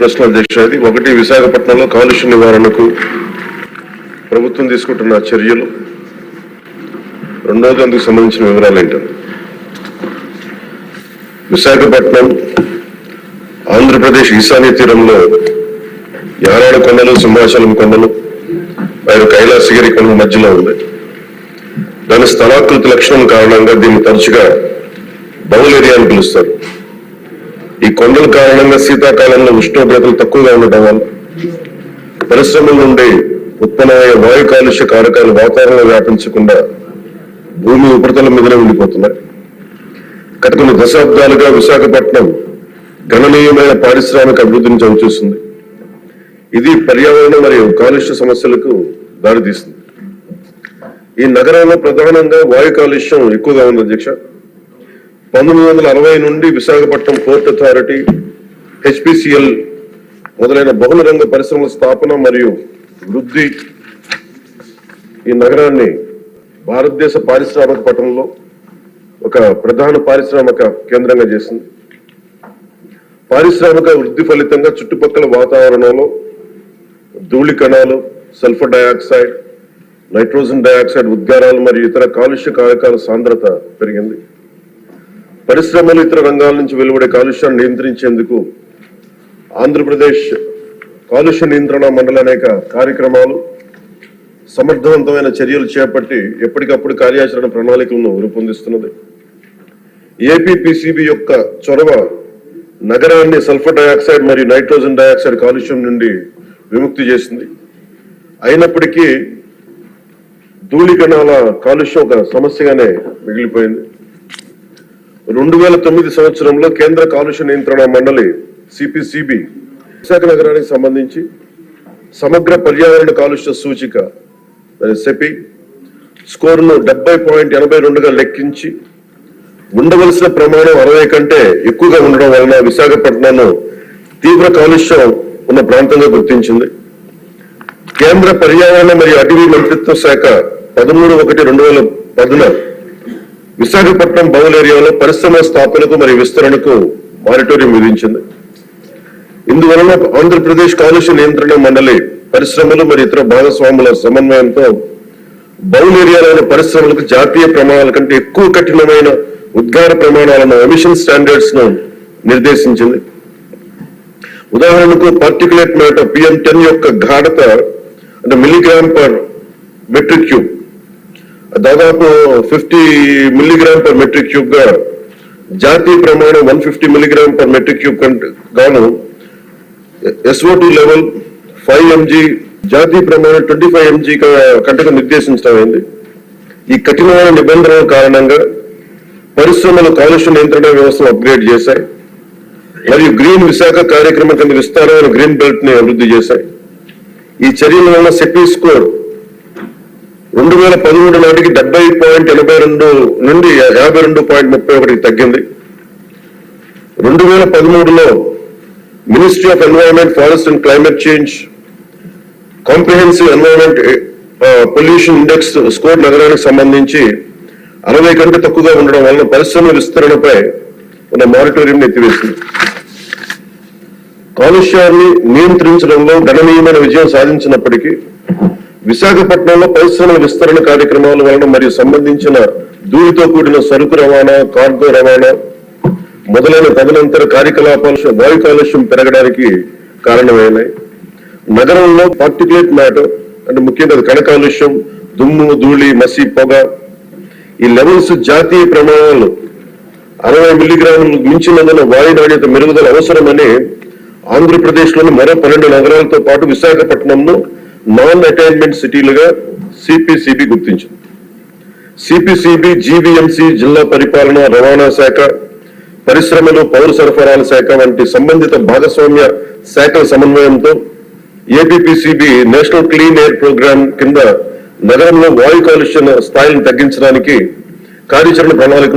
ప్రశ్న అధ్యక్ష. ఒకటి, విశాఖపట్నంలో కాలుష్య నివారణకు ప్రభుత్వం తీసుకుంటున్న చర్యలు. రెండవది, అందుకు సంబంధించిన వివరాలు ఏంటంటే, విశాఖపట్నం ఆంధ్రప్రదేశ్ ఈశాన్య తీరంలో యారాడ కొండలు, సింహాచలం కొండలు, కైలాసగిరి కొండల మధ్యలో ఉంది. దాని స్థలాకృతి లక్షణం కారణంగా దీన్ని తరచుగా బౌల్ ఏరియా అని పిలుస్తారు. ఈ కొండల కారణంగా శీతాకాలంలో ఉష్ణోగ్రతలు తక్కువగా ఉండటం వల్ల పరిశ్రమల నుండి ఉత్పన్నమయ్యే వాయు కాలుష్య కారకాలు వాతావరణంలో వ్యాపించకుండా భూమి ఉపరితలం మీదనే ఉండిపోతున్నాయి. గత కొన్ని దశాబ్దాలుగా విశాఖపట్నం గణనీయమైన పారిశ్రామిక అభివృద్ధిని చవిచూస్తుంది. ఇది పర్యావరణ మరియు కాలుష్య సమస్యలకు దారితీస్తుంది. ఈ నగరంలో ప్రధానంగా వాయు కాలుష్యం ఎక్కువగా ఉంది అధ్యక్ష. 1960 నుండి విశాఖపట్నం పోర్ట్ అథారిటీ, హెచ్పిసిఎల్ మొదలైన బహుళ రంగ పరిశ్రమల స్థాపన మరియు వృద్ధి ఈ నగరాన్ని భారతదేశ పారిశ్రామిక పట్టణంలో ఒక ప్రధాన పారిశ్రామిక కేంద్రంగా చేసింది. పారిశ్రామిక వృద్ధి ఫలితంగా చుట్టుపక్కల వాతావరణంలో ధూళి కణాలు, సల్ఫర్ డయాక్సైడ్, నైట్రోజన్ డయాక్సైడ్ ఉద్గారాలు మరియు ఇతర కాలుష్య కారకాల సాంద్రత పెరిగింది. పరిశ్రమలు, ఇతర రంగాల నుంచి వెలువడే కాలుష్యాన్ని నియంత్రించేందుకు ఆంధ్రప్రదేశ్ కాలుష్య నియంత్రణ మండలి అనేక కార్యక్రమాలు, సమర్థవంతమైన చర్యలు చేపట్టి ఎప్పటికప్పుడు కార్యాచరణ ప్రణాళికలను రూపొందిస్తున్నది. ఏపీపీసీబీ యొక్క చొరవ నగరాన్ని సల్ఫర్ డయాక్సైడ్ మరియు నైట్రోజన్ డయాక్సైడ్ కాలుష్యం నుండి విముక్తి చేసింది. అయినప్పటికీ ధూళి కణాల కాలుష్యం ఒక సమస్యగానే మిగిలిపోయింది. 2009 సంవత్సరంలో కేంద్ర కాలుష్య నియంత్రణ మండలి సిపిసిబి విశాఖ నగరానికి సంబంధించి సమగ్ర పర్యావరణ కాలుష్య సూచిక సెపి స్కోరును 70.82గా లెక్కించి ఉండవలసిన ప్రమాణం 60 కంటే ఎక్కువగా ఉండడం వలన విశాఖపట్నాన్ని తీవ్ర కాలుష్యం ఉన్న ప్రాంతంగా గుర్తించింది. కేంద్ర పర్యావరణ మరియు అటవీ మంత్రిత్వ శాఖ 13/1/2010 విశాఖపట్నం బౌల్ ఏరియాలో పరిశ్రమ స్థాపనకు మరియు విస్తరణకు మానిటోరియం విధించింది. ఇందువలన ఆంధ్రప్రదేశ్ కాలుష్య నియంత్రణ మండలి పరిశ్రమలు మరియు ఇతర భాగస్వాముల సమన్వయంతో బౌల్ ఏరియాలోని పరిశ్రమలకు జాతీయ ప్రమాణాల కంటే ఎక్కువ కఠినమైన ఉద్గార ప్రమాణాలను, ఎమిషన్ స్టాండర్డ్స్ ను నిర్దేశించింది. ఉదాహరణకు పార్టికులేట్ మ్యాటర్ PM10 యొక్క గాఢత అంటే మిల్లీగ్రామ్ పర్ మెట్రిక్ క్యూబ్ దాదాపు 50 మిల్లీగ్రామ్ పర్ మెట్రిక్ క్యూబ్ గా, జాతీయ ప్రమాణం 150 మిల్లీగ్రామ్ పర్ మెట్రిక్ క్యూబ్ గాను SO2 లెవెల్ 5 mg, జాతీయ ప్రమాణం 25 mg కంటే నిర్దేశించడమైంది. ఈ కఠినమైన నిబంధనల కారణంగా పరిశ్రమలు కాలుష్య నియంత్రణ వ్యవస్థను అప్గ్రేడ్ చేశాయి మరియు గ్రీన్ విశాఖ కార్యక్రమం కింద విస్తారమైన గ్రీన్ బెల్ట్ ని అభివృద్ధి చేశాయి. ఈ చర్యల వల్ల సెపి స్కోర్ 2013 నాటికి 70.82 నుండి 52.31 తగ్గింది. 2013లో ministry of environment, forest and climate change comprehensive environment pollution index score నగరానికి సంబంధించి 60 కంటే తక్కువగా ఉండడం వలన పరిశ్రమ విస్తరణపై ఉన్న మానిటోరియం ఎత్తివేసింది. కాలుష్యాన్ని నియంత్రించడంలో గణనీయమైన విజయం సాధించినప్పటికీ విశాఖపట్నంలో పరిశ్రమల విస్తరణ కార్యక్రమాల వలన మరియు సంబంధించిన ధూళితో కూడిన సరుకు రవాణా, కార్గో రవాణా మొదలైన తదనంతర కార్యకలాపాలు వాయు కాలుష్యం పెరగడానికి కారణమైనాయి. నగరంలో పార్టికులేట్ మ్యాటర్ అంటే ముఖ్యంగా కణ కాలుష్యం, దుమ్ము, ధూళి, మసి, పొగ ఈ లెవెల్స్ జాతీయ ప్రమాణాలు 60 మిల్లీగ్రాములు మించినందున వాయు నాణ్యత మెరుగుదల అవసరమని ఆంధ్రప్రదేశ్లోని మరో 12 నగరాలతో పాటు విశాఖపట్నంను నాన్ అటైన్మెంట్ సిటీలుగా సిపిసిబి గుర్తించింది. సిపిసిబి జీవీఎంసీ, జిల్లా పరిపాలన, రవాణా శాఖ, పరిశ్రమలు, పౌర సరఫరాల శాఖ వంటి సంబంధిత భాగస్వామ్య శాఖల సమన్వయంతో APPCB national clean air program కింద నగరంలో వాయు కాలుష్య స్థాయిని తగ్గించడానికి కార్యాచరణ ప్రణాళికలు